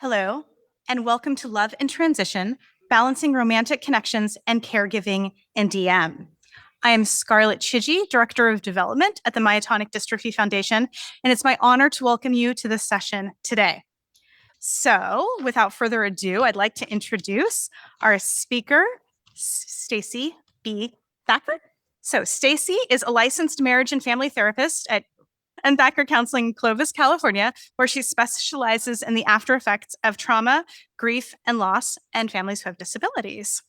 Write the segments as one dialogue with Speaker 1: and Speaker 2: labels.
Speaker 1: Hello, and welcome to Love in Transition, Balancing Romantic Connections and Caregiving in DM. I am Scarlett Chigi, Director of Development at the Myotonic Dystrophy Foundation, and it's my honor to welcome you to this session today. So, without further ado, I'd like to introduce our speaker, Stacey B. Thacker. So, Stacey is a licensed marriage and family therapist and Thacker Counseling in Clovis, California, where she specializes in the after effects of trauma, grief, and loss, and families who have disabilities.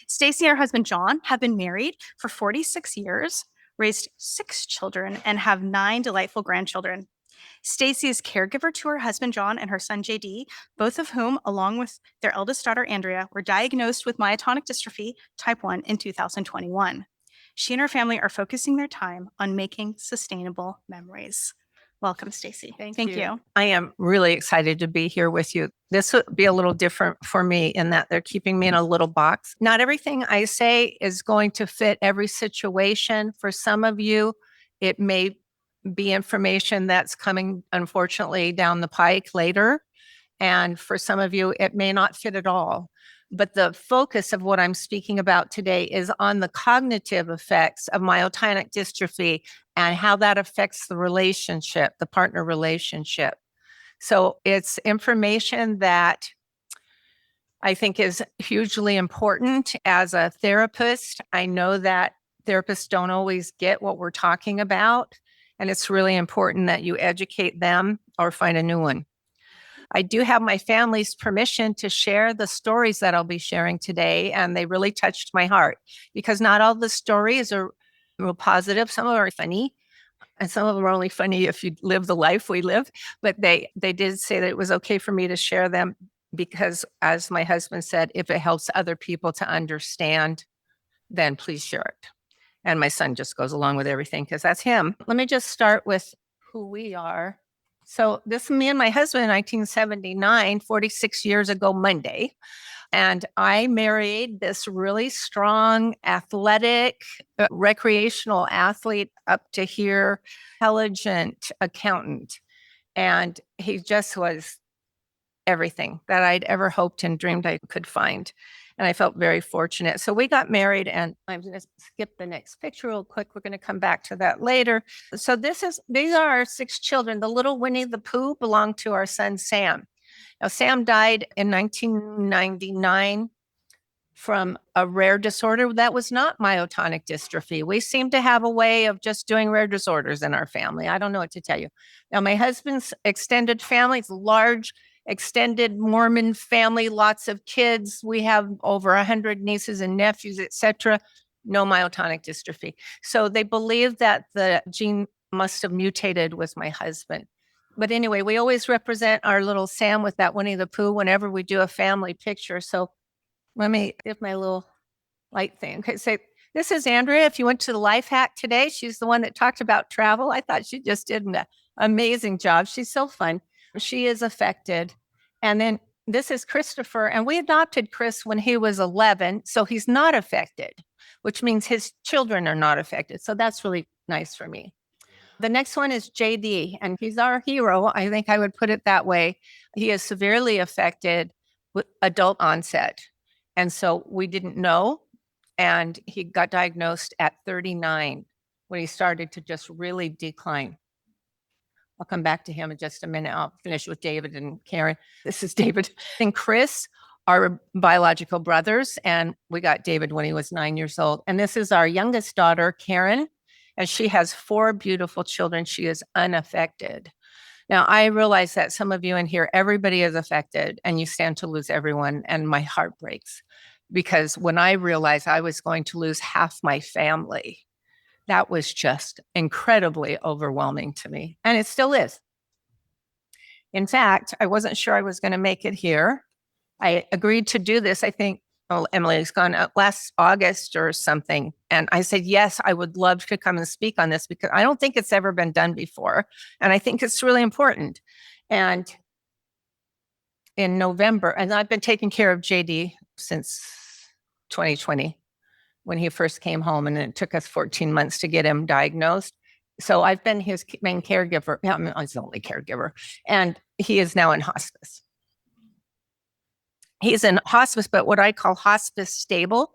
Speaker 1: Stacey and her husband, John, have been married for 46 years, raised 6 children, and have 9 delightful grandchildren. Stacey is caregiver to her husband, John, and her son, JD, both of whom, along with their eldest daughter, Andrea, were diagnosed with myotonic dystrophy type 1 in 2021. She and her family are focusing their time on making sustainable memories. Welcome, Stacey. Thank you.
Speaker 2: I am really excited to be here with you. This would be a little different for me in that they're keeping me in a little box. Not everything I say is going to fit every situation. For some of you, it may be information that's coming, unfortunately, down the pike later. And for some of you, it may not fit at all. But the focus of what I'm speaking about today is on the cognitive effects of myotonic dystrophy and how that affects the relationship, the partner relationship. So it's information that I think is hugely important as a therapist. I know that therapists don't always get what we're talking about, and it's really important that you educate them or find a new one. I do have my family's permission to share the stories that I'll be sharing today, and they really touched my heart because not all the stories are real positive. Some of them are funny, and some of them are only funny if you live the life we live. But they did say that it was okay for me to share them because, as my husband said, if it helps other people to understand, then please share it. And my son just goes along with everything because that's him. Let me just start with who we are. So this is me and my husband in 1979, 46 years ago Monday. And I married this really strong, athletic, recreational athlete up to here, intelligent accountant. And he just was everything that I'd ever hoped and dreamed I could find. And I felt very fortunate. So we got married, and I'm going to skip the next picture real quick. We're going to come back to that later. So these are our 6 children. The little Winnie the Pooh belonged to our son, Sam. Now, Sam died in 1999 from a rare disorder that was not myotonic dystrophy. We seem to have a way of just doing rare disorders in our family. I don't know what to tell you. Now, my husband's extended family is large, extended Mormon family, lots of kids. We have over 100 nieces and nephews, etc. No myotonic dystrophy. So they believe that the gene must have mutated with my husband. But anyway, we always represent our little Sam with that Winnie the Pooh whenever we do a family picture. So let me give my little light thing. Okay, so this is Andrea. If you went to the Life Hack today, she's the one that talked about travel. I thought she just did an amazing job. She's so fun. She is affected. And then this is Christopher, and we adopted Chris when he was 11, so he's not affected, which means his children are not affected. So that's really nice for me. The next one is JD, and he's our hero. I think I would put it that way. He is severely affected with adult onset. And so we didn't know, and he got diagnosed at 39 when he started to just really decline. I'll come back to him in just a minute. I'll finish with David and Karen. This is David and Chris, our biological brothers, and we got David when he was 9 years old. And this is our youngest daughter, Karen, and she has 4 beautiful children. She is unaffected. Now, I realize that some of you in here, everybody is affected, and you stand to lose everyone, and my heart breaks. Because when I realized I was going to lose half my family, that was just incredibly overwhelming to me. And it still is. In fact, I wasn't sure I was going to make it here. I agreed to do this, I think, Emily's gone last August or something. And I said, yes, I would love to come and speak on this because I don't think it's ever been done before. And I think it's really important. And in November, and I've been taking care of JD since 2020 when he first came home, and it took us 14 months to get him diagnosed. So I've been his main caregiver. I mean, he's the only caregiver. And he is now in hospice. He's in hospice, but what I call hospice stable,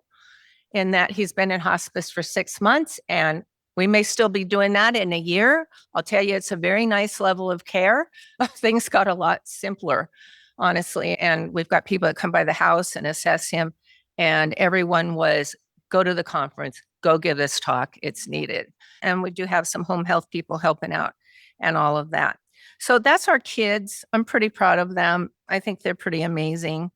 Speaker 2: in that he's been in hospice for 6 months, and we may still be doing that in a year. I'll tell you, it's a very nice level of care. Things got a lot simpler, honestly. And we've got people that come by the house and assess him. And everyone was, go to the conference, go give this talk, it's needed. And we do have some home health people helping out and all of that. So that's our kids. I'm pretty proud of them. I think they're pretty amazing.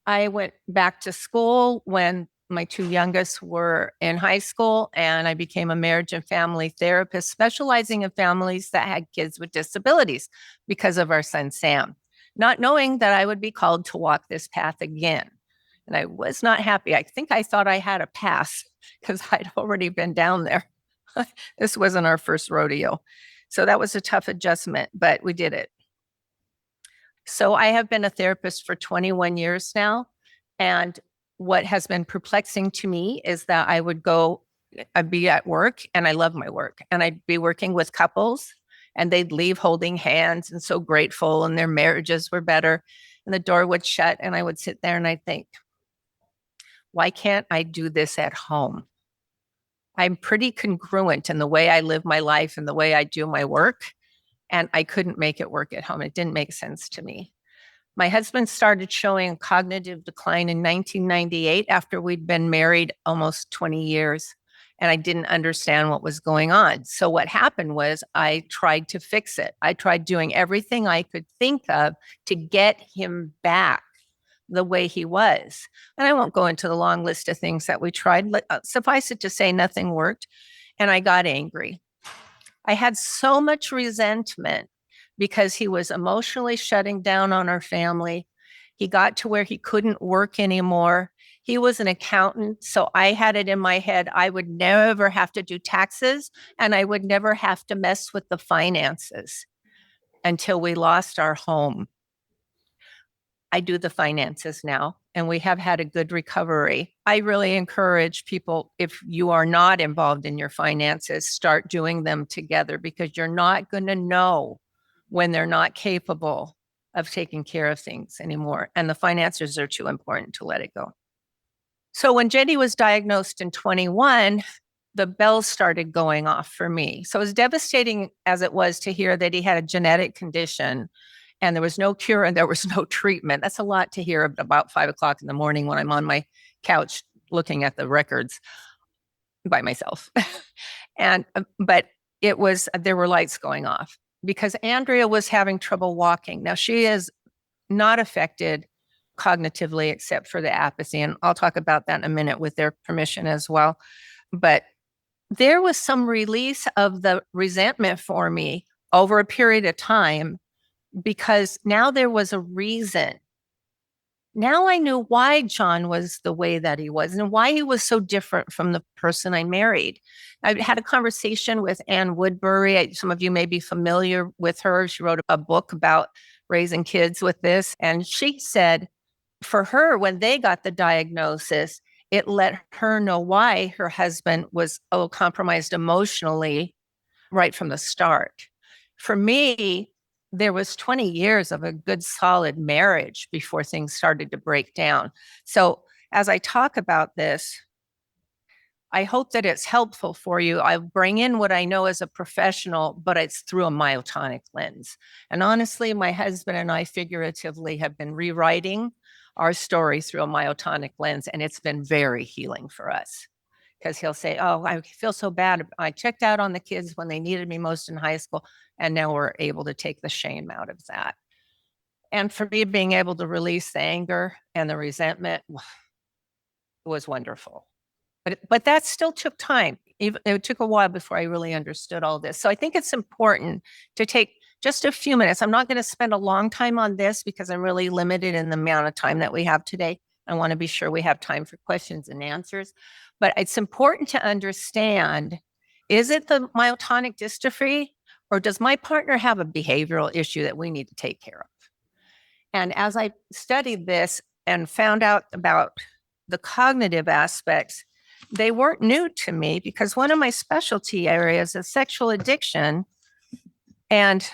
Speaker 2: I went back to school when my two youngest were in high school, and I became a marriage and family therapist, specializing in families that had kids with disabilities because of our son, Sam, not knowing that I would be called to walk this path again. And I was not happy. I think I thought I had a pass because I'd already been down there. This wasn't our first rodeo. So that was a tough adjustment, but we did it. So I have been a therapist for 21 years now. And what has been perplexing to me is that I'd be at work, and I love my work, and I'd be working with couples, and they'd leave holding hands and so grateful, and their marriages were better. And the door would shut, and I would sit there and I'd think, why can't I do this at home? I'm pretty congruent in the way I live my life and the way I do my work. And I couldn't make it work at home. It didn't make sense to me. My husband started showing cognitive decline in 1998 after we'd been married almost 20 years. And I didn't understand what was going on. So what happened was I tried to fix it. I tried doing everything I could think of to get him back the way he was. And I won't go into the long list of things that we tried. Suffice it to say, nothing worked. And I got angry. I had so much resentment because he was emotionally shutting down on our family. He got to where he couldn't work anymore. He was an accountant, so I had it in my head I would never have to do taxes, and I would never have to mess with the finances until we lost our home. I do the finances now, and we have had a good recovery. I really encourage people, if you are not involved in your finances, start doing them together, because you're not going to know when they're not capable of taking care of things anymore. And the finances are too important to let it go. So when Jenny was diagnosed in 21, the bells started going off for me. So as devastating as it was to hear that he had a genetic condition and there was no cure and there was no treatment, that's a lot to hear about 5 o'clock in the morning when I'm on my couch looking at the records by myself. But there were lights going off because Andrea was having trouble walking. Now, she is not affected cognitively except for the apathy, and I'll talk about that in a minute with their permission as well. But there was some release of the resentment for me over a period of time, because now there was a reason. Now I knew why John was the way that he was and why he was so different from the person I married. I had a conversation with Ann Woodbury. Some of you may be familiar with her. She wrote a book about raising kids with this. And she said, for her, when they got the diagnosis, it let her know why her husband was a little compromised emotionally right from the start. For me, there was 20 years of a good solid marriage before things started to break down. So as I talk about this, I hope that it's helpful for you. I bring in what I know as a professional, but it's through a myotonic lens. And honestly, my husband and I figuratively have been rewriting our story through a myotonic lens, and it's been very healing for us. Because he'll say, oh, I feel so bad. I checked out on the kids when they needed me most in high school. And now we're able to take the shame out of that. And for me, being able to release the anger and the resentment was wonderful. But that still took time. It took a while before I really understood all this. So I think it's important to take just a few minutes. I'm not going to spend a long time on this because I'm really limited in the amount of time that we have today. I want to be sure we have time for questions and answers. But it's important to understand, is it the myotonic dystrophy, or does my partner have a behavioral issue that we need to take care of? And as I studied this and found out about the cognitive aspects, they weren't new to me because one of my specialty areas is sexual addiction, and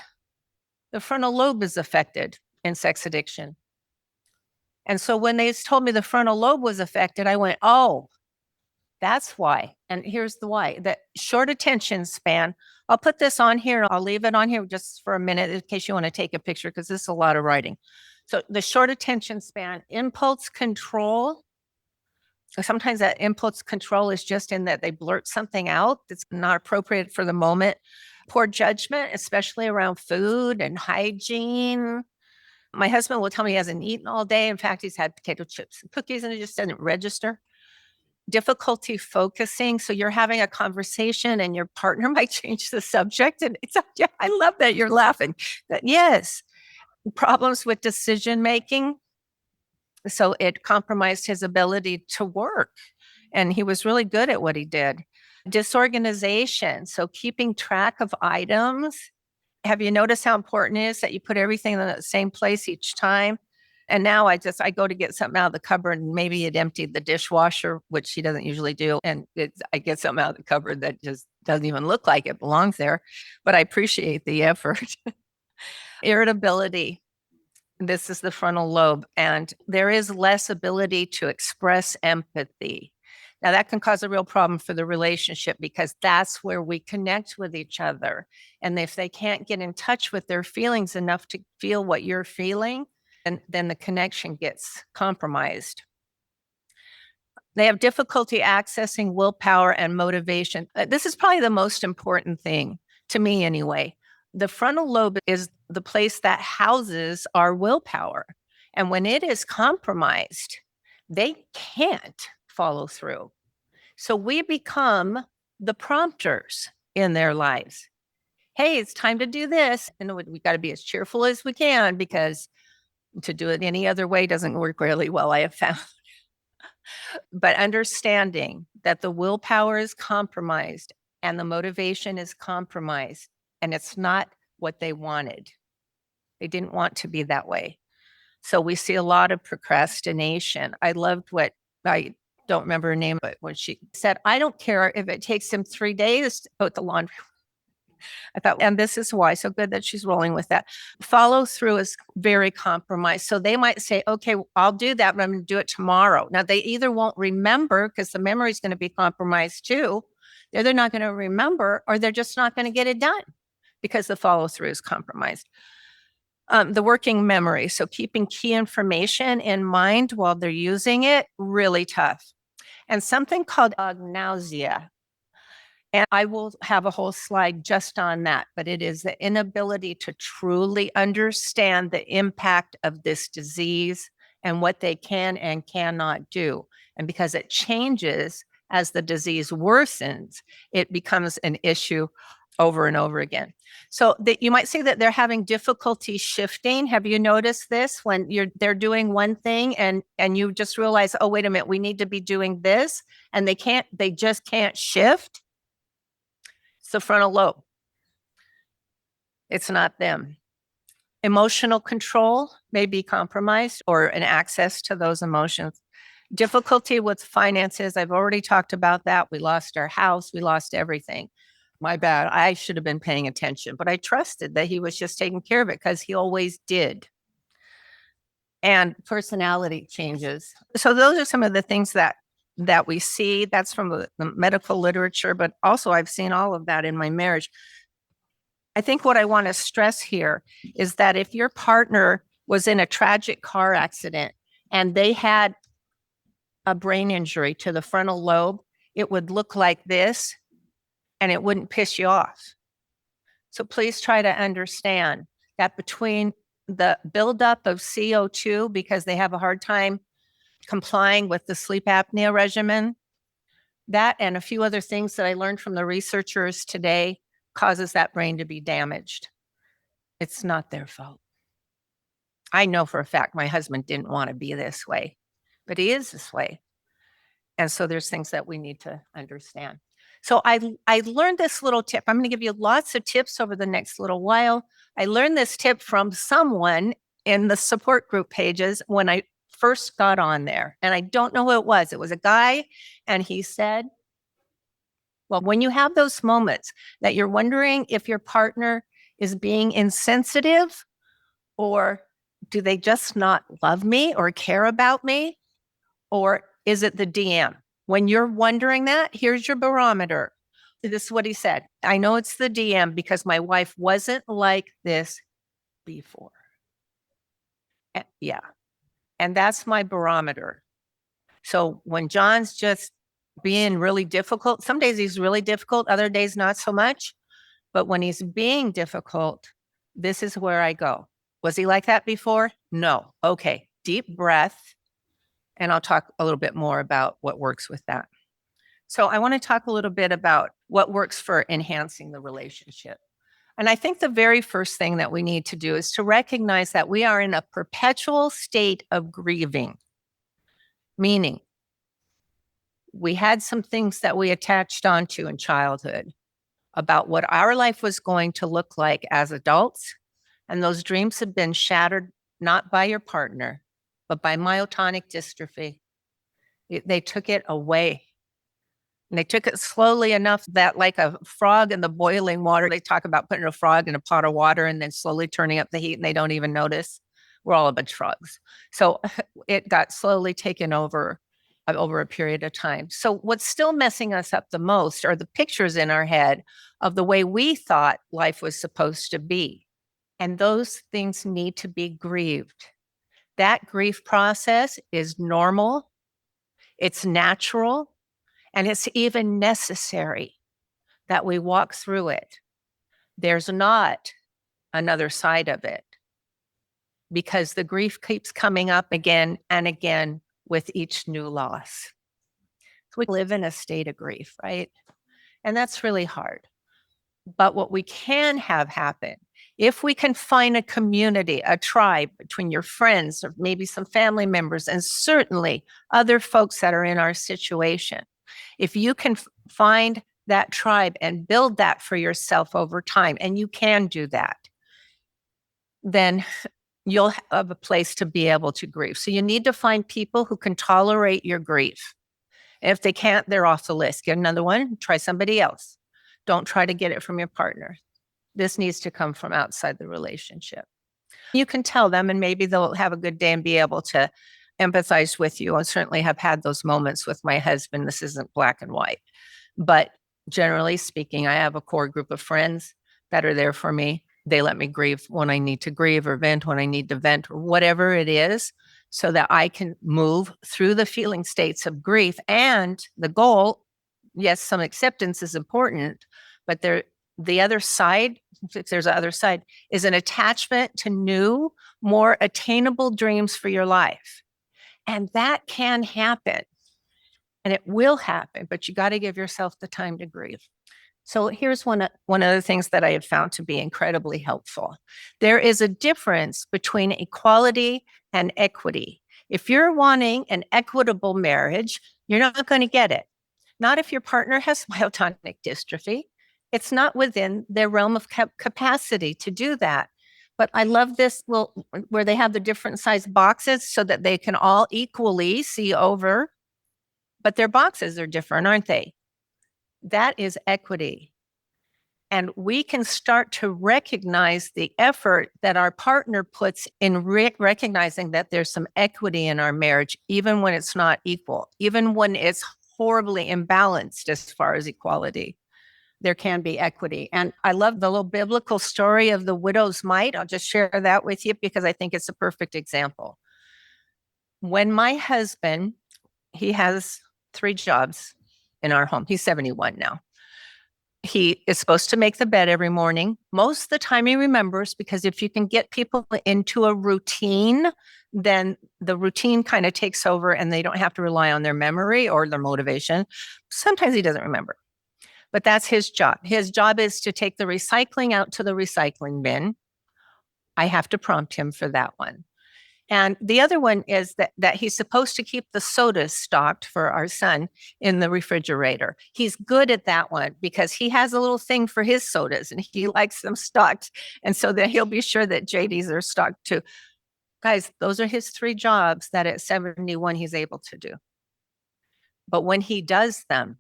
Speaker 2: the frontal lobe is affected in sex addiction. And so when they told me the frontal lobe was affected, I went, oh, that's why. And here's the why. That short attention span. I'll put this on here. I'll leave it on here just for a minute in case you want to take a picture, because this is a lot of writing. So the short attention span, impulse control. Sometimes that impulse control is just in that they blurt something out that's not appropriate for the moment. Poor judgment, especially around food and hygiene. My husband will tell me he hasn't eaten all day. In fact, he's had potato chips and cookies and it just doesn't register. Difficulty focusing. So you're having a conversation and your partner might change the subject. And it's, yeah, I love that you're laughing. But yes, problems with decision making. So it compromised his ability to work. And he was really good at what he did. Disorganization. So keeping track of items. Have you noticed how important it is that you put everything in the same place each time? And now I go to get something out of the cupboard and maybe it emptied the dishwasher, which she doesn't usually do. And I get something out of the cupboard that just doesn't even look like it belongs there. But I appreciate the effort. Irritability. This is the frontal lobe, and there is less ability to express empathy. Now, that can cause a real problem for the relationship because that's where we connect with each other. And if they can't get in touch with their feelings enough to feel what you're feeling, then the connection gets compromised. They have difficulty accessing willpower and motivation. This is probably the most important thing to me anyway. The frontal lobe is the place that houses our willpower. And when it is compromised, they can't follow through. So we become the prompters in their lives. Hey, it's time to do this. And we got to be as cheerful as we can because to do it any other way doesn't work really well, I have found. But understanding that the willpower is compromised and the motivation is compromised, and it's not what they wanted. They didn't want to be that way. So we see a lot of procrastination. I loved what, I don't remember her name, but when she said, I don't care if it takes him 3 days to put the laundry. I thought, and this is why. So good that she's rolling with that. Follow through is very compromised. So they might say, okay, I'll do that, but I'm going to do it tomorrow. Now they either won't remember because the memory is going to be compromised too. They're not going to remember, or they're just not going to get it done because the follow through is compromised. The working memory. So keeping key information in mind while they're using it, really tough. And something called agnosia. And I will have a whole slide just on that, but it is the inability to truly understand the impact of this disease and what they can and cannot do. And because it changes as the disease worsens, it becomes an issue over and over again. So that you might say that they're having difficulty shifting. Have you noticed this when they're doing one thing and you just realize, oh, wait a minute, we need to be doing this, and they just can't shift? It's the frontal lobe. It's not them. Emotional control may be compromised, or an access to those emotions. Difficulty with finances. I've already talked about that. We lost our house. We lost everything. My bad. I should have been paying attention, but I trusted that he was just taking care of it because he always did. And personality changes. So those are some of the things that we see. That's from the medical literature, but also I've seen all of that in my marriage. I think what I want to stress here is that if your partner was in a tragic car accident and they had a brain injury to the frontal lobe, it would look like this and it wouldn't piss you off. So please try to understand that between the buildup of CO2, because they have a hard time complying with the sleep apnea regimen, that and a few other things that I learned from the researchers today causes that brain to be damaged. It's not their fault. I know for a fact my husband didn't want to be this way, but he is this way. And so there's things that we need to understand. So I learned this little tip. I'm going to give you lots of tips over the next little while. I learned this tip from someone in the support group pages when I first got on there. And I don't know who it was. It was a guy, and he said, well, when you have those moments that you're wondering if your partner is being insensitive, or do they just not love me or care about me? Or is it the DM? When you're wondering that, here's your barometer. This is what he said. I know it's the DM because my wife wasn't like this before. Yeah. And that's my barometer. So when John's just being really difficult, some days he's really difficult, other days not so much. But when he's being difficult, this is where I go. Was he like that before? No. Okay. Deep breath. And I'll talk a little bit more about what works with that. So I want to talk a little bit about what works for enhancing the relationship. And I think the very first thing that we need to do is to recognize that we are in a perpetual state of grieving, meaning we had some things that we attached onto in childhood about what our life was going to look like as adults. And those dreams have been shattered not by your partner, but by myotonic dystrophy. They took it away. And they took it slowly enough that, like a frog in the boiling water, they talk about putting a frog in a pot of water and then slowly turning up the heat and they don't even notice. We're all a bunch of frogs. So it got slowly taken over a period of time. So what's still messing us up the most are the pictures in our head of the way we thought life was supposed to be. And those things need to be grieved. That grief process is normal, it's natural, and it's even necessary that we walk through it. There's not another side of it because the grief keeps coming up again and again with each new loss. So we live in a state of grief, right? And that's really hard. But what we can have happen, if we can find a community, a tribe between your friends or maybe some family members, and certainly other folks that are in our situation, if you can find that tribe and build that for yourself over time, and you can do that, then you'll have a place to be able to grieve. So you need to find people who can tolerate your grief. If they can't, they're off the list. Get another one, try somebody else. Don't try to get it from your partner. This needs to come from outside the relationship. You can tell them, and maybe they'll have a good day and be able to empathize with you. I certainly have had those moments with my husband. This isn't black and white. But generally speaking, I have a core group of friends that are there for me. They let me grieve when I need to grieve or vent when I need to vent or whatever it is, so that I can move through the feeling states of grief. And the goal, yes, some acceptance is important, but the other side, if there's an other side, is an attachment to new, more attainable dreams for your life. And that can happen. And it will happen, but you got to give yourself the time to grieve. So here's one of the things that I have found to be incredibly helpful. There is a difference between equality and equity. If you're wanting an equitable marriage, you're not going to get it. Not if your partner has myotonic dystrophy. It's not within their realm of capacity to do that. But I love this where they have the different size boxes so that they can all equally see over. But their boxes are different, aren't they? That is equity. And we can start to recognize the effort that our partner puts in recognizing that there's some equity in our marriage, even when it's not equal, even when it's horribly imbalanced as far as equality. There can be equity. And I love the little biblical story of the widow's mite. I'll just share that with you because I think it's a perfect example. When my husband, he has 3 jobs in our home. He's 71 now. He is supposed to make the bed every morning. Most of the time he remembers, because if you can get people into a routine, then the routine kind of takes over and they don't have to rely on their memory or their motivation. Sometimes he doesn't remember, but that's his job. His job is to take the recycling out to the recycling bin. I have to prompt him for that one. And the other one is that he's supposed to keep the sodas stocked for our son in the refrigerator. He's good at that one because he has a little thing for his sodas and he likes them stocked. And so that he'll be sure that JD's are stocked too. Guys, those are his 3 jobs that at 71 he's able to do. But when he does them,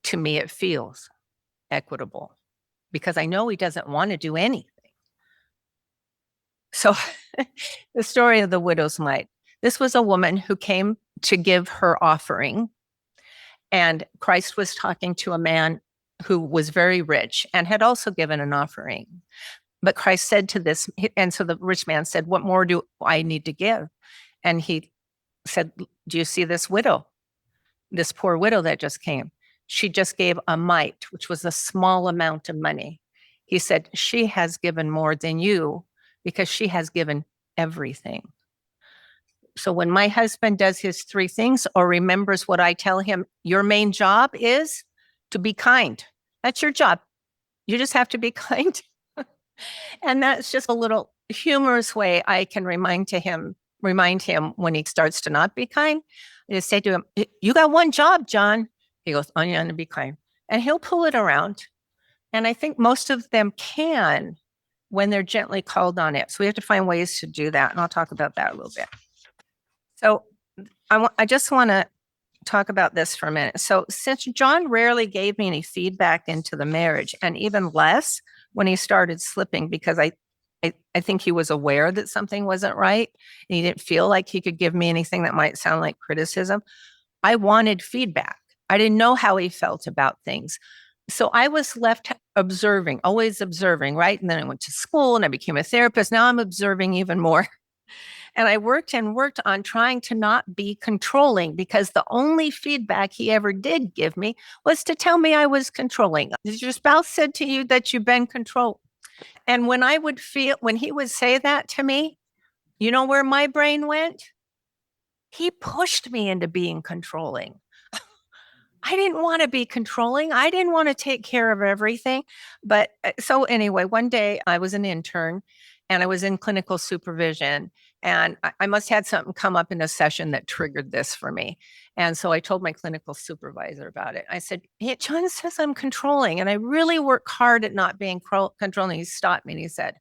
Speaker 2: to me, it feels equitable because I know he doesn't want to do anything. So the story of the widow's mite. This was a woman who came to give her offering, and Christ was talking to a man who was very rich and had also given an offering. But Christ said to this, and so the rich man said, "What more do I need to give?" And he said, "Do you see this widow, this poor widow that just came? She just gave a mite, which was a small amount of money." He said, "She has given more than you because she has given everything." So when my husband does his 3 things or remembers what I tell him, your main job is to be kind. That's your job. You just have to be kind. And that's just a little humorous way I can remind him when he starts to not be kind. I just say to him, "You got one job, John." He goes, "Oh, yeah, to be kind." And he'll pull it around. And I think most of them can when they're gently called on it. So we have to find ways to do that. And I'll talk about that a little bit. So I just want to talk about this for a minute. So since John rarely gave me any feedback into the marriage, and even less when he started slipping, because I think he was aware that something wasn't right, and he didn't feel like he could give me anything that might sound like criticism. I wanted feedback. I didn't know how he felt about things. So I was left observing, always observing, right? And then I went to school and I became a therapist. Now I'm observing even more. And I worked on trying to not be controlling, because the only feedback he ever did give me was to tell me I was controlling. Has your spouse said to you that you've been controlled? And when he would say that to me, you know where my brain went? He pushed me into being controlling. I didn't want to be controlling. I didn't want to take care of everything. But so anyway, one day I was an intern and I was in clinical supervision, and I must have had something come up in a session that triggered this for me. And so I told my clinical supervisor about it. I said, "Hey, John says I'm controlling, and I really work hard at not being controlling." He stopped me and he said,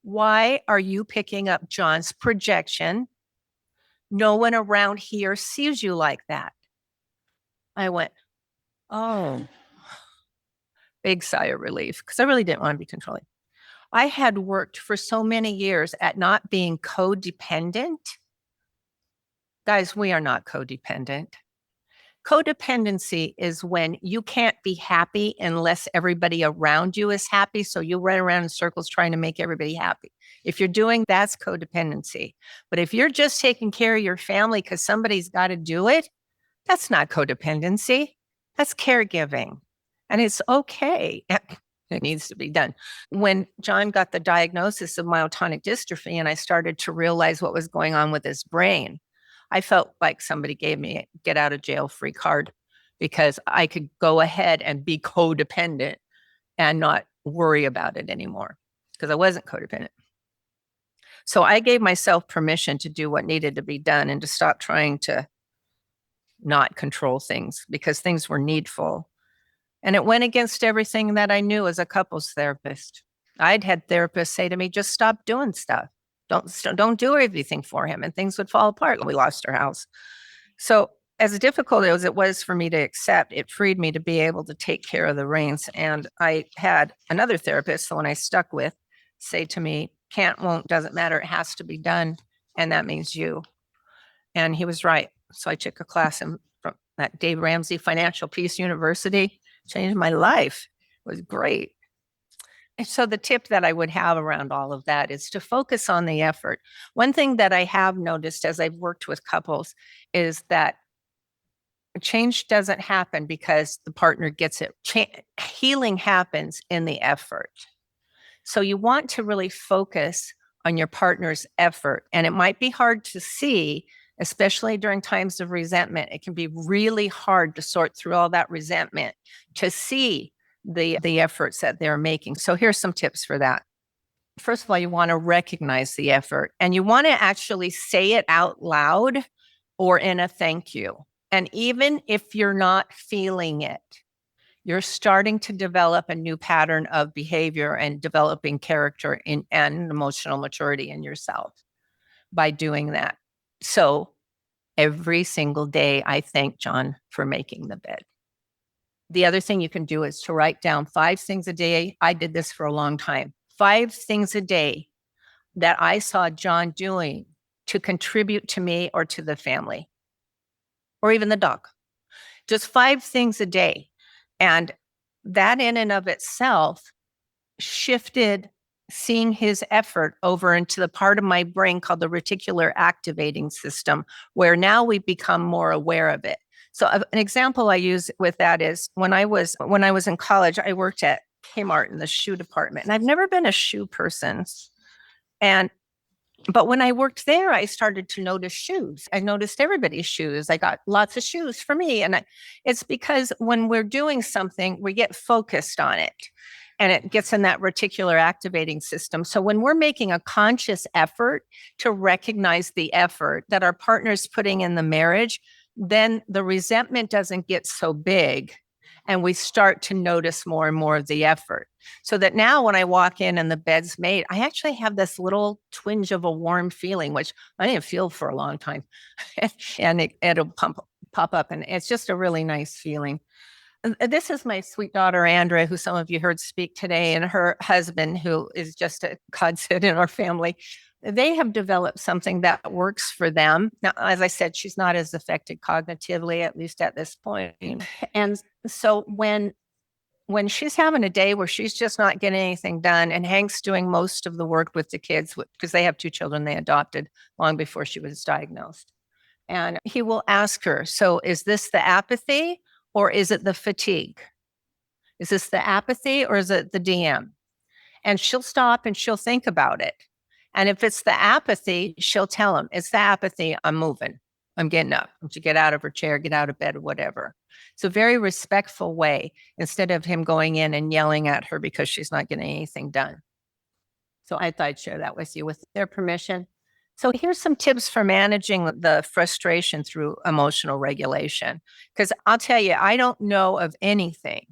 Speaker 2: "Why are you picking up John's projection? No one around here sees you like that." I went, "Oh." Big sigh of relief, because I really didn't want to be controlling. I had worked for so many years at not being codependent. Guys, we are not codependent. Codependency is when you can't be happy unless everybody around you is happy. So you run around in circles trying to make everybody happy. If you're doing that's codependency. But if you're just taking care of your family because somebody's got to do it, that's not codependency. That's caregiving. And it's okay. It needs to be done. When John got the diagnosis of myotonic dystrophy and I started to realize what was going on with his brain, I felt like somebody gave me a get out of jail free card, because I could go ahead and be codependent and not worry about it anymore, because I wasn't codependent. So I gave myself permission to do what needed to be done and to stop trying to not control things, because things were needful. And it went against everything that I knew as a couples therapist. I'd had therapists say to me, "Just stop doing stuff. Don't do everything for him," and things would fall apart. We lost our house. So as difficult as it was for me to accept, it freed me to be able to take care of the reins. And I had another therapist, the one I stuck with, say to me, "Can't, won't, doesn't matter. It has to be done. And that means you." And he was right. So I took a class from at Dave Ramsey Financial Peace University. Changed my life. It was great. And so the tip that I would have around all of that is to focus on the effort. One thing that I have noticed as I've worked with couples is that change doesn't happen because the partner gets it. Healing happens in the effort. So you want to really focus on your partner's effort. And it might be hard to see, especially during times of resentment. It can be really hard to sort through all that resentment to see the efforts that they're making. So here's some tips for that. First of all, you want to recognize the effort, and you want to actually say it out loud or in a thank you. And even if you're not feeling it, you're starting to develop a new pattern of behavior and developing character and emotional maturity in yourself. by doing that. So every single day, I thank John for making the bed. The other thing you can do is to write down 5 things a day. I did this for a long time. 5 things a day that I saw John doing to contribute to me or to the family, or even the dog. Just 5 things a day. And that in and of itself shifted seeing his effort over into the part of my brain called the reticular activating system, where now we become more aware of it. So an example I use with that is when I was in college, I worked at Kmart in the shoe department, and I've never been a shoe person. But when I worked there, I started to notice shoes. I noticed everybody's shoes. I got lots of shoes for me. And it's because when we're doing something, we get focused on it and it gets in that reticular activating system. So when we're making a conscious effort to recognize the effort that our partner's putting in the marriage, then the resentment doesn't get so big. And we start to notice more and more of the effort. So that now when I walk in and the bed's made, I actually have this little twinge of a warm feeling, which I didn't feel for a long time. And it'll pop up. And it's just a really nice feeling. This is my sweet daughter, Andrea, who some of you heard speak today, and her husband, who is just a godsend in our family. They have developed something that works for them. Now, as I said, she's not as affected cognitively, at least at this point. And so when she's having a day where she's just not getting anything done, and Hank's doing most of the work with the kids, because they have 2 children they adopted long before she was diagnosed. And he will ask her, so is this the apathy or is it the fatigue? Is this the apathy or is it the DM? And she'll stop and she'll think about it. And if it's the apathy, she'll tell him, it's the apathy, I'm moving. I'm getting up. To get out of her chair, get out of bed, or whatever. It's a very respectful way instead of him going in and yelling at her because she's not getting anything done. So I thought I'd share that with you with their permission. So here's some tips for managing the frustration through emotional regulation. Because I'll tell you, I don't know of anything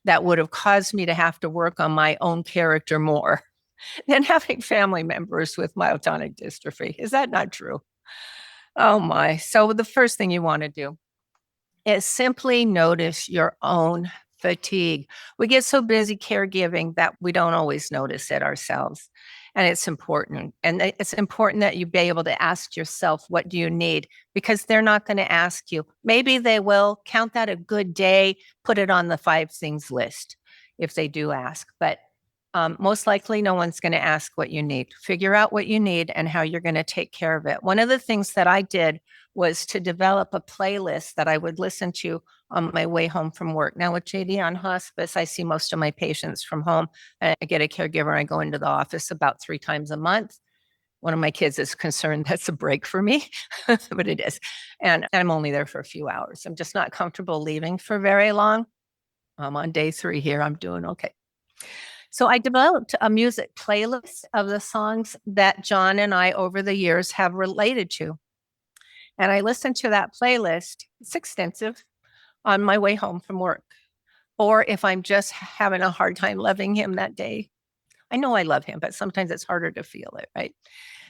Speaker 2: that would have caused me to have to work on my own character more than having family members with myotonic dystrophy. Is that not true? Oh my. So the first thing you want to do is simply notice your own fatigue. We get so busy caregiving that we don't always notice it ourselves. And it's important. And it's important that you be able to ask yourself, what do you need? Because they're not going to ask you. Maybe they will count that a good day, put it on the 5 things list if they do ask. But most likely, no one's going to ask what you need. Figure out what you need and how you're going to take care of it. One of the things that I did was to develop a playlist that I would listen to on my way home from work. Now, with JD on hospice, I see most of my patients from home. I get a caregiver. I go into the office about 3 times a month. One of my kids is concerned that's a break for me, but it is. And I'm only there for a few hours. I'm just not comfortable leaving for very long. I'm on day 3 here. I'm doing okay. So I developed a music playlist of the songs that John and I over the years have related to. And I listened to that playlist, it's extensive, on my way home from work. Or if I'm just having a hard time loving him that day. I know I love him, but sometimes it's harder to feel it, right?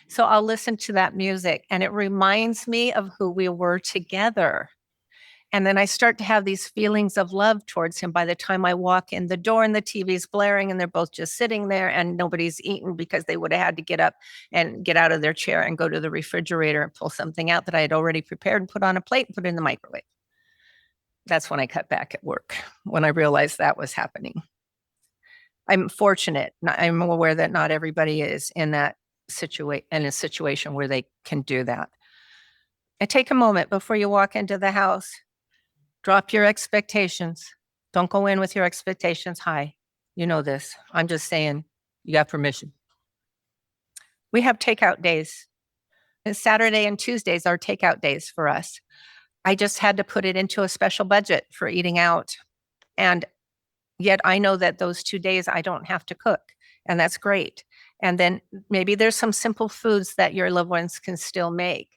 Speaker 2: So I'll listen to that music and it reminds me of who we were together. And then I start to have these feelings of love towards him by the time I walk in the door and the TV's blaring and they're both just sitting there and nobody's eaten because they would have had to get up and get out of their chair and go to the refrigerator and pull something out that I had already prepared and put on a plate and put it in the microwave. That's when I cut back at work, when I realized that was happening. I'm fortunate. I'm aware that not everybody is in a situation where they can do that. And take a moment before you walk into the house. Drop your expectations. Don't go in with your expectations high. You know this. I'm just saying, you got permission. We have takeout days. And Saturday and Tuesdays are takeout days for us. I just had to put it into a special budget for eating out. And yet I know that those 2 days I don't have to cook. And that's great. And then maybe there's some simple foods that your loved ones can still make.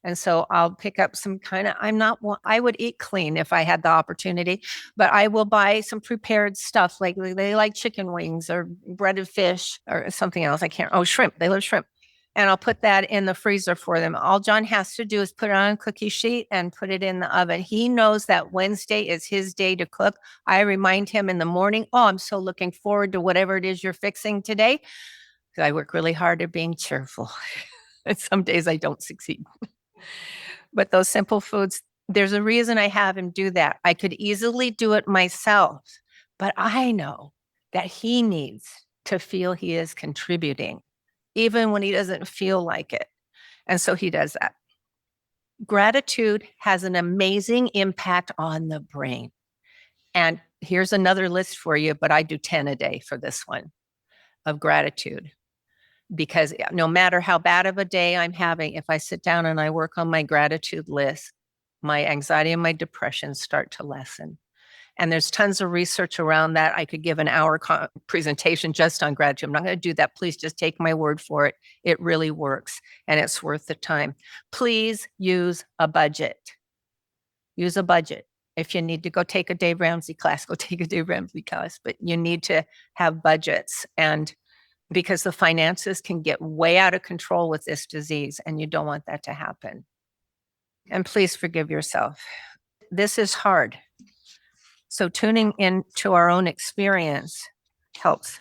Speaker 2: And so I'll pick up some I would eat clean if I had the opportunity, but I will buy some prepared stuff. Like they like chicken wings or breaded fish or something else. Shrimp. They love shrimp. and I'll put that in the freezer for them. All John has to do is put it on a cookie sheet and put it in the oven. He knows that Wednesday is his day to cook. I remind him in the morning, oh, I'm so looking forward to whatever it is you're fixing today. Because I work really hard at being cheerful. And some days I don't succeed. But those simple foods, there's a reason I have him do that. I could easily do it myself, but I know that he needs to feel he is contributing, even when he doesn't feel like it. And so he does that. Gratitude has an amazing impact on the brain. And here's another list for you, but I do 10 a day for this one of gratitude. Because no matter how bad of a day I'm having, if I sit down and I work on my gratitude list, my anxiety and my depression start to lessen. And there's tons of research around that. I could give an hour presentation just on gratitude. I'm not going to do that. Please just take my word for it. It really works and it's worth the time. Please use a budget. Use a budget. If you need to go take a Dave Ramsey class, go take a Dave Ramsey class, but you need to have budgets, and because the finances can get way out of control with this disease, and you don't want that to happen. And please forgive yourself. This is hard. So tuning into our own experience helps.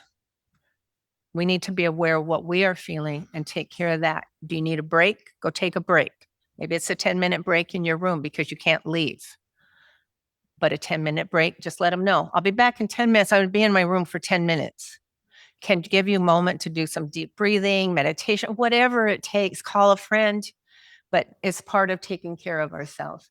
Speaker 2: We need to be aware of what we are feeling and take care of that. Do you need a break? Go take a break. Maybe it's a 10-minute break in your room because you can't leave. But a 10-minute break, just let them know. I'll be back in 10 minutes. I would be in my room for 10 minutes. Can give you a moment to do some deep breathing, meditation, whatever it takes. Call a friend, but it's part of taking care of ourselves.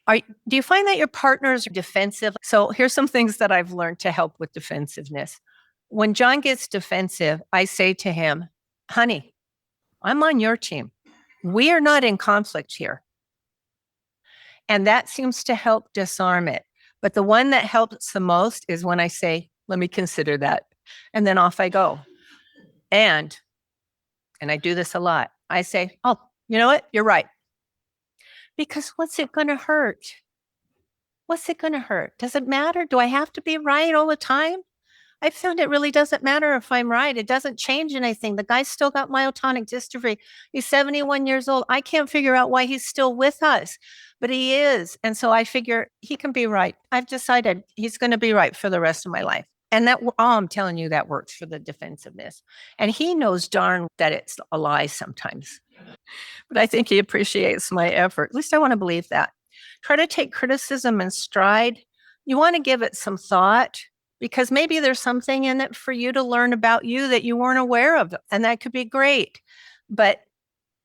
Speaker 2: Do you find that your partner's defensive? So here's some things that I've learned to help with defensiveness. When John gets defensive, I say to him, honey, I'm on your team. We are not in conflict here. And that seems to help disarm it. But the one that helps the most is when I say, let me consider that. And then off I go. And I do this a lot. I say, oh, you know what? You're right. Because what's it going to hurt? What's it going to hurt? Does it matter? Do I have to be right all the time? I found it really doesn't matter if I'm right. It doesn't change anything. The guy's still got myotonic dystrophy. He's 71 years old. I can't figure out why he's still with us, but he is. And so I figure he can be right. I've decided he's going to be right for the rest of my life. And that, I'm telling you, that works for the defensiveness. And he knows darn that it's a lie sometimes. But I think he appreciates my effort. At least I want to believe that. Try to take criticism in stride. You want to give it some thought, because maybe there's something in it for you to learn about you that you weren't aware of, and that could be great. But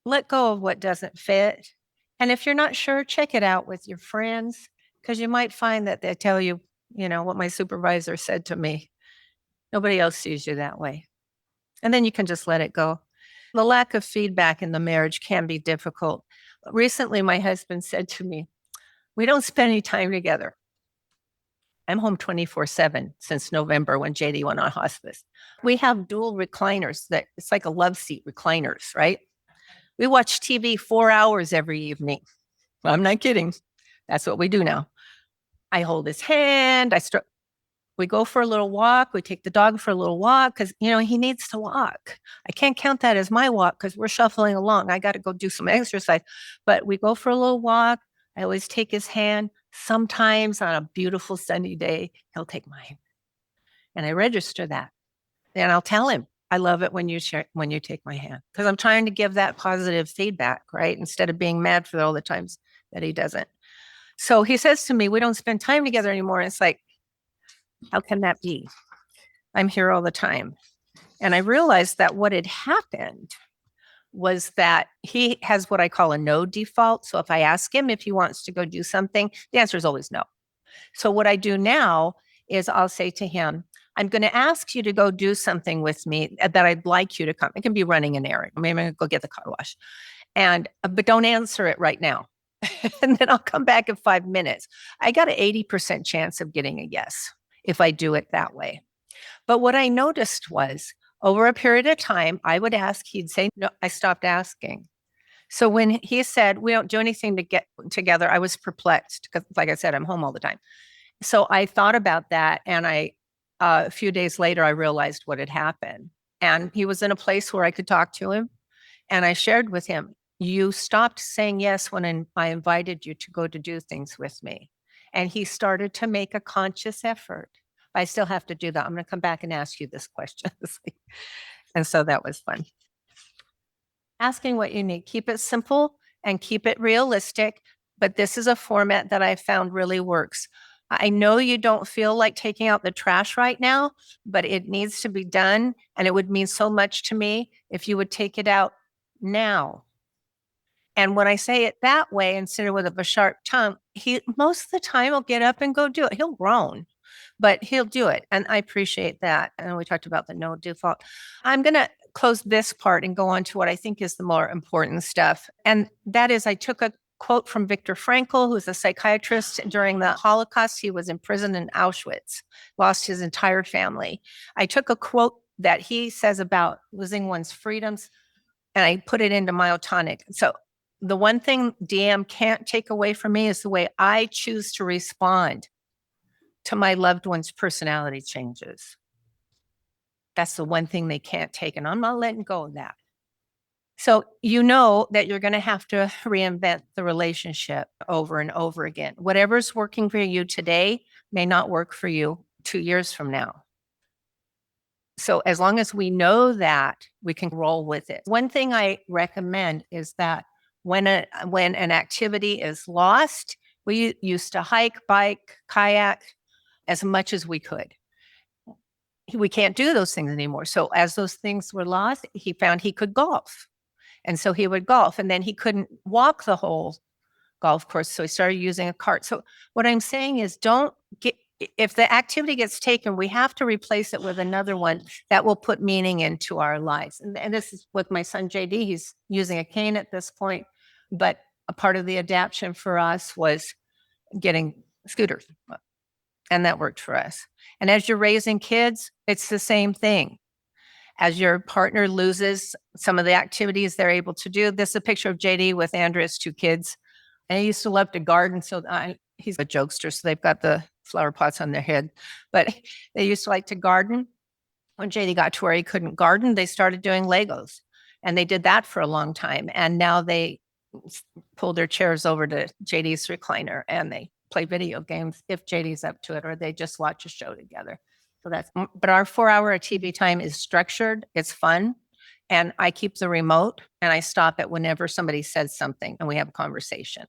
Speaker 2: let go of what doesn't fit. And if you're not sure, check it out with your friends, because you might find that they tell you, what my supervisor said to me. Nobody else sees you that way. And then you can just let it go. The lack of feedback in the marriage can be difficult. Recently, my husband said to me, we don't spend any time together. I'm home 24/7 since November when JD went on hospice. We have dual recliners that it's like a love seat recliners, right? We watch TV 4 hours every evening. Well, I'm not kidding. That's what we do now. I hold his hand. We go for a little walk. We take the dog for a little walk because, he needs to walk. I can't count that as my walk because we're shuffling along. I got to go do some exercise. But we go for a little walk. I always take his hand. Sometimes on a beautiful sunny day, he'll take mine. And I register that. And I'll tell him, I love it when you take my hand, because I'm trying to give that positive feedback, right? Instead of being mad for all the times that he doesn't. So he says to me, we don't spend time together anymore. And it's like, how can that be? I'm here all the time. And I realized that what had happened was that he has what I call a no default. So if I ask him if he wants to go do something, the answer is always no. So what I do now is I'll say to him, I'm going to ask you to go do something with me that I'd like you to come. It can be running an errand. Maybe I'm going to go get the car wash. But don't answer it right now. And then I'll come back in 5 minutes. I got an 80% chance of getting a yes if I do it that way. But what I noticed was over a period of time, I would ask, he'd say, no, I stopped asking. So when he said, we don't do anything to get together, I was perplexed because, like I said, I'm home all the time. So I thought about that. And a few days later, I realized what had happened. And he was in a place where I could talk to him. And I shared with him, you stopped saying yes when I invited you to go to do things with me. And he started to make a conscious effort. I still have to do that. I'm going to come back and ask you this question. And so that was fun. Asking what you need. Keep it simple and keep it realistic. But this is a format that I found really works. I know you don't feel like taking out the trash right now, but it needs to be done. And it would mean so much to me if you would take it out now. And when I say it that way, instead of with a sharp tongue, he most of the time will get up and go do it. He'll groan, but he'll do it. And I appreciate that. And we talked about the no default. I'm going to close this part and go on to what I think is the more important stuff. And that is, I took a quote from Viktor Frankl, who's a psychiatrist during the Holocaust. He was imprisoned in Auschwitz, lost his entire family. I took a quote that he says about losing one's freedoms, and I put it into Myotonic. So the one thing DM can't take away from me is the way I choose to respond to my loved one's personality changes. That's the one thing they can't take, and I'm not letting go of that. So you know that you're going to have to reinvent the relationship over and over again. Whatever's working for you today may not work for you 2 years from now. So as long as we know that, we can roll with it. One thing I recommend is that when an activity is lost, we used to hike, bike, kayak as much as we could. We can't do those things anymore. So as those things were lost, he found he could golf. And so he would golf, and then he couldn't walk the whole golf course. So he started using a cart. So what I'm saying is, if the activity gets taken, we have to replace it with another one that will put meaning into our lives. And this is with my son, JD. He's using a cane at this point, but a part of the adaptation for us was getting scooters. And that worked for us. And as you're raising kids, it's the same thing. As your partner loses some of the activities they're able to do. This is a picture of JD with Andrea's 2 kids. And he used to love to garden. So he's a jokester. So they've got the flower pots on their head. But they used to like to garden. When JD got to where he couldn't garden, they started doing Legos. And they did that for a long time. And now they pull their chairs over to JD's recliner and they play video games if JD's up to it, or they just watch a show together. So but our 4-hour TV time is structured, it's fun, and I keep the remote and I stop it whenever somebody says something and we have a conversation.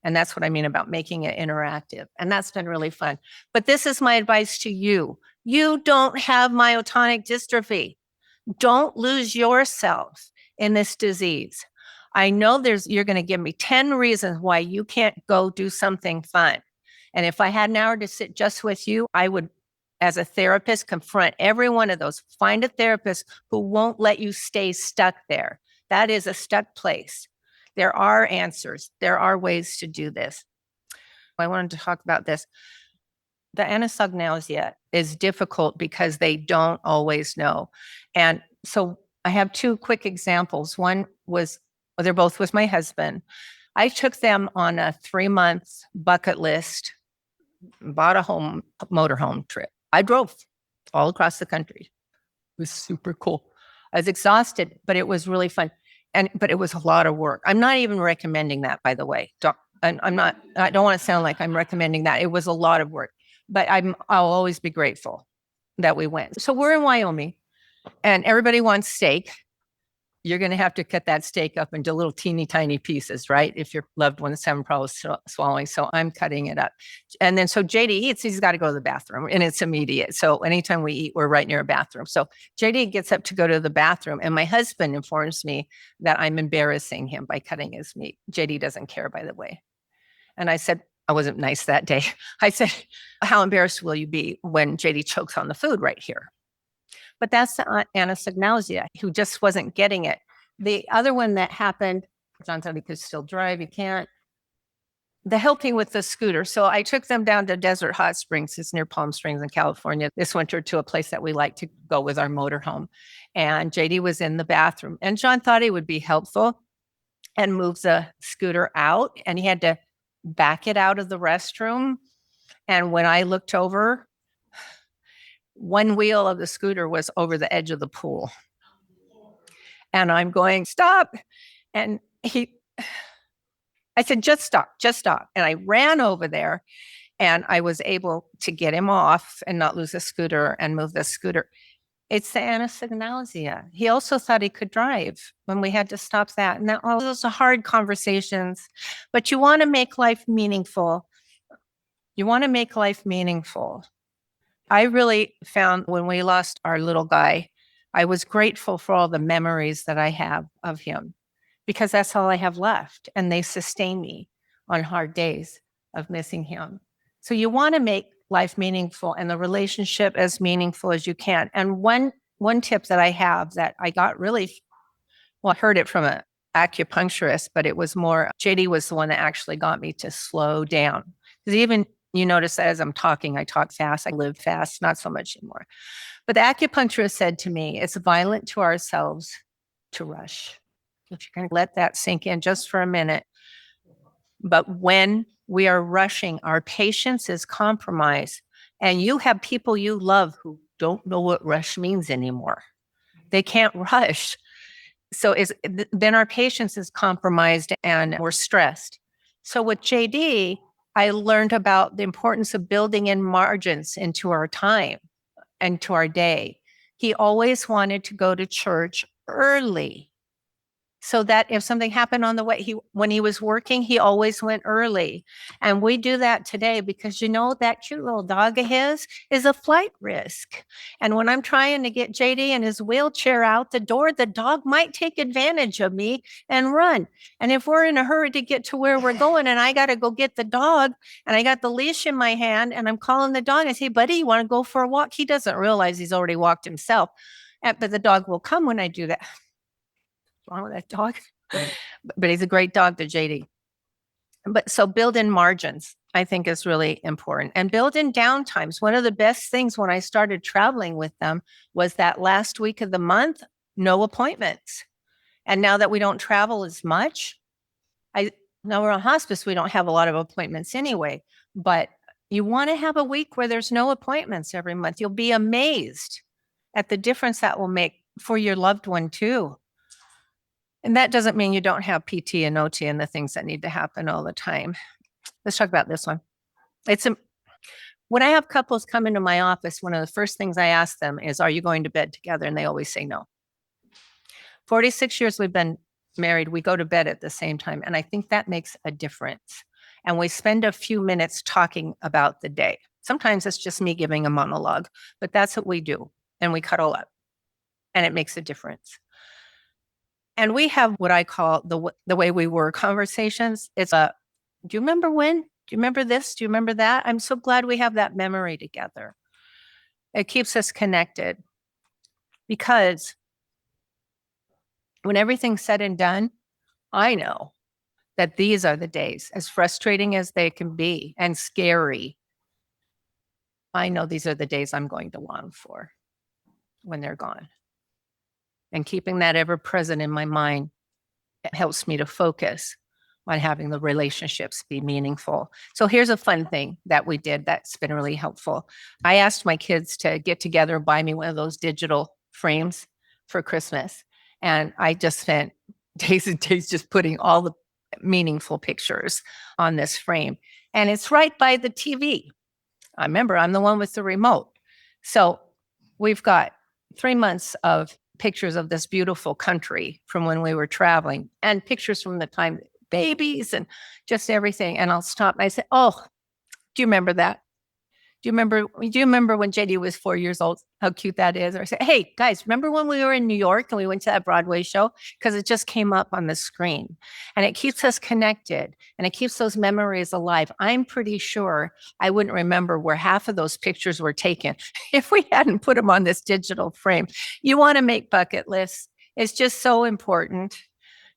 Speaker 2: And that's what I mean about making it interactive. And that's been really fun. But this is my advice to you. You don't have myotonic dystrophy. Don't lose yourself in this disease. I know you're going to give me 10 reasons why you can't go do something fun. And if I had an hour to sit just with you, I would, as a therapist, confront every one of those. Find a therapist who won't let you stay stuck there. That is a stuck place. There are answers. There are ways to do this. I wanted to talk about this. The anosognosia is difficult because they don't always know. And so I have 2 quick examples. One was, they're both with my husband. I took them on a 3-month bucket list, bought a motorhome trip. I drove all across the country. It was super cool. I was exhausted, but it was really fun. But it was a lot of work. I'm not even recommending that, by the way. I don't want to sound like I'm recommending that. It was a lot of work, but I'll always be grateful that we went. So we're in Wyoming and everybody wants steak. You're going to have to cut that steak up into little teeny tiny pieces, right? If your loved one's having problems swallowing. So I'm cutting it up. And then so JD eats, he's got to go to the bathroom and it's immediate. So anytime we eat, we're right near a bathroom. So JD gets up to go to the bathroom and my husband informs me that I'm embarrassing him by cutting his meat. JD doesn't care, by the way. And I said, I wasn't nice that day. I said, how embarrassed will you be when JD chokes on the food right here? But that's the anosognosia who just wasn't getting it. The other one that happened, John said he could still drive, he can't. The helping with the scooter. So I took them down to Desert Hot Springs. It's near Palm Springs in California this winter, to a place that we like to go with our motorhome. And JD was in the bathroom and John thought he would be helpful and moves the scooter out, and he had to back it out of the restroom. And when I looked over, one wheel of the scooter was over the edge of the pool. And I'm going, stop. And I said, just stop, just stop. And I ran over there and I was able to get him off and not lose the scooter and move the scooter. It's the anosognosia. He also thought he could drive when we had to stop that. And all those are hard conversations, but you want to make life meaningful. You want to make life meaningful. I really found when we lost our little guy, I was grateful for all the memories that I have of him because that's all I have left. And they sustain me on hard days of missing him. So you want to make life meaningful and the relationship as meaningful as you can. And one tip that I have that I got really, well, I heard it from an acupuncturist, but it was more, JD was the one that actually got me to slow down. Because even you notice that as I'm talking, I talk fast, I live fast, not so much anymore. But the acupuncturist said to me, it's violent to ourselves to rush. If you're going to let that sink in just for a minute. But when we are rushing, our patience is compromised. And you have people you love who don't know what rush means anymore. They can't rush. So then our patience is compromised and we're stressed. So with JD, I learned about the importance of building in margins into our time and to our day. He always wanted to go to church early so that if something happened on the way, when he was working, he always went early. And we do that today because, that cute little dog of his is a flight risk. And when I'm trying to get JD in his wheelchair out the door, the dog might take advantage of me and run. And if we're in a hurry to get to where we're going and I got to go get the dog and I got the leash in my hand and I'm calling the dog, I say, buddy, you want to go for a walk? He doesn't realize he's already walked himself. But the dog will come when I do that. Wrong with that dog? But he's a great dog to JD. But so build in margins, I think is really important. And build in downtimes. One of the best things when I started traveling with them was that last week of the month, no appointments. And now that we don't travel as much, now we're on hospice, we don't have a lot of appointments anyway. But you want to have a week where there's no appointments every month. You'll be amazed at the difference that will make for your loved one too. And that doesn't mean you don't have PT and OT and the things that need to happen all the time. Let's talk about this one. When I have couples come into my office, one of the first things I ask them is, are you going to bed together? And they always say no. 46 years we've been married, we go to bed at the same time. And I think that makes a difference. And we spend a few minutes talking about the day. Sometimes it's just me giving a monologue, but that's what we do. And we cuddle up. And it makes a difference. And we have what I call the way we were conversations. It's do you remember when? Do you remember this? Do you remember that? I'm so glad we have that memory together. It keeps us connected because when everything's said and done, I know that these are the days, as frustrating as they can be and scary. I know these are the days I'm going to long for when they're gone. And keeping that ever present in my mind, it helps me to focus on having the relationships be meaningful. So here's a fun thing that we did that's been really helpful. I asked my kids to get together and buy me one of those digital frames for Christmas. And I just spent days and days just putting all the meaningful pictures on this frame. And it's right by the TV. I remember I'm the one with the remote. So we've got 3 months of pictures of this beautiful country from when we were traveling and pictures from the time babies and just everything. And I'll stop and I say, oh, do you remember that? Do you remember when JD was 4 years old? How cute that is. Or I say, hey guys, remember when we were in New York and we went to that Broadway show? Because it just came up on the screen and it keeps us connected and it keeps those memories alive. I'm pretty sure I wouldn't remember where half of those pictures were taken if we hadn't put them on this digital frame. You want to make bucket lists. It's just so important.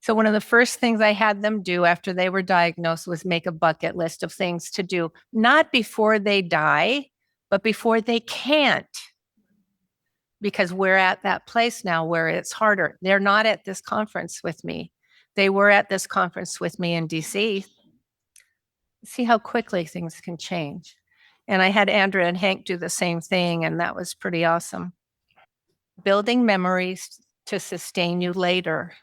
Speaker 2: So one of the first things I had them do after they were diagnosed was make a bucket list of things to do, not before they die, but before they can't. Because we're at that place now where it's harder. They're not at this conference with me. They were at this conference with me in DC. See how quickly things can change. And I had Andrea and Hank do the same thing, and that was pretty awesome. Building memories to sustain you later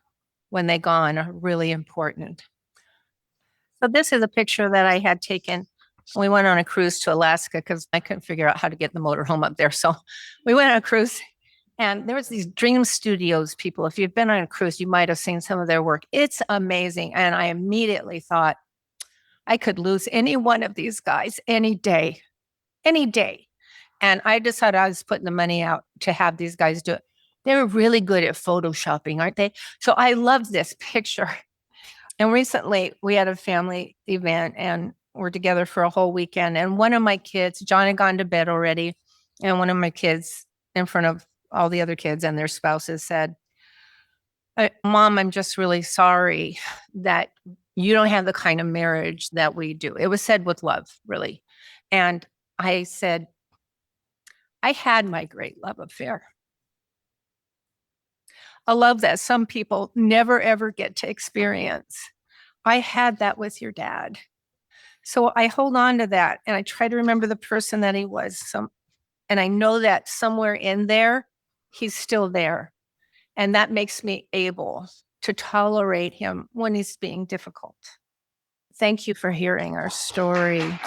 Speaker 2: when they're gone are really important. So this is a picture that I had taken. We went on a cruise to Alaska because I couldn't figure out how to get the motorhome up there. So we went on a cruise, and there was these Dream Studios people. If you've been on a cruise, you might have seen some of their work. It's amazing. And I immediately thought, I could lose any one of these guys any day, any day. And I decided I was putting the money out to have these guys do it. They're really good at photoshopping, aren't they? So I love this picture. And recently we had a family event and we're together for a whole weekend. And one of my kids, John had gone to bed already. And one of my kids, in front of all the other kids and their spouses, said, Mom, I'm just really sorry that you don't have the kind of marriage that we do. It was said with love, really. And I said, I had my great love affair. A love that some people never, ever get to experience. I had that with your dad. So I hold on to that and I try to remember the person that he was. And I know that somewhere in there, he's still there. And that makes me able to tolerate him when he's being difficult. Thank you for hearing our story.